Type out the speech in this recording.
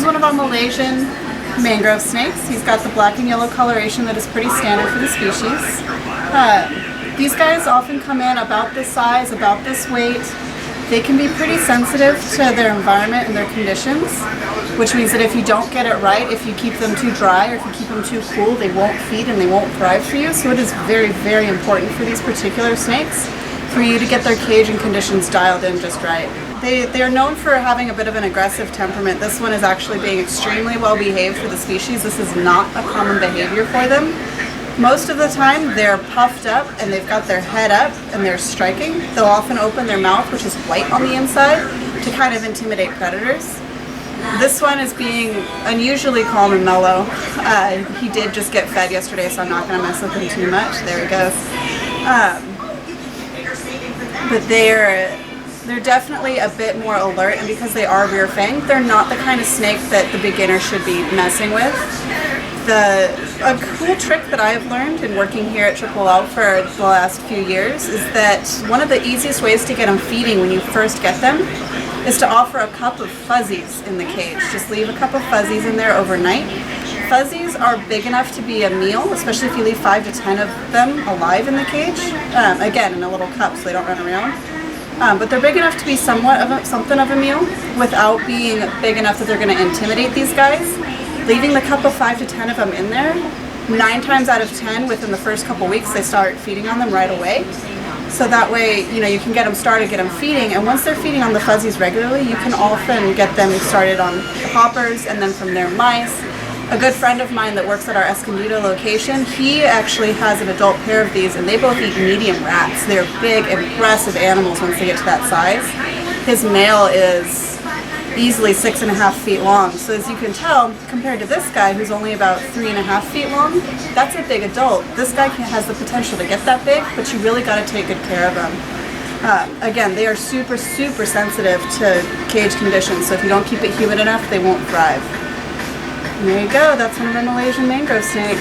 is one of our Malaysian mangrove snakes. He's got the black and yellow coloration that is pretty standard for the species. These guys often come in about this size, about this weight. They can be pretty sensitive to their environment and their conditions, which means that if you don't get it right, if you keep them too dry or if you keep them too cool, they won't feed and they won't thrive for you. So it is very, very important for these particular snakes for you to get their cage and conditions dialed in just right. They are known for having a bit of an aggressive temperament. This one is actually being extremely well behaved for the species. This is not a common behavior for them. Most of the time they're puffed up and they've got their head up and they're striking. They'll often open their mouth, which is white on the inside, to kind of intimidate predators. This one is being unusually calm and mellow. He did just get fed yesterday, so I'm not going to mess with him too much. There he goes. But they're definitely a bit more alert, and because they are rear-fanged, they're not the kind of snake that the beginner should be messing with. A cool trick that I have learned in working here at LLL for the last few years is that one of the easiest ways to get them feeding when you first get them is to offer a cup of fuzzies in the cage. Just leave a cup of fuzzies in there overnight. Fuzzies are big enough to be a meal, especially if you leave 5 to 10 of them alive in the cage. Again, in a little cup so they don't run around. But they're big enough to be somewhat of something of a meal without being big enough that they're going to intimidate these guys. Leaving the cup of 5 to 10 of them in there, 9 times out of 10 within the first couple weeks they start feeding on them right away. So that way, you can get them started, get them feeding, and once they're feeding on the fuzzies regularly, you can often get them started on hoppers and then from there mice. A good friend of mine that works at our Escondido location, he actually has an adult pair of these and they both eat medium rats. They're big, impressive animals once they get to that size. His male is easily 6.5 feet long. So as you can tell, compared to this guy who's only about 3.5 feet long, that's a big adult. This guy has the potential to get that big, but you really got to take good care of them. Again, they are super, super sensitive to cage conditions, so if you don't keep it humid enough, they won't thrive. And there you go, that's one of our Malaysian mangrove snakes.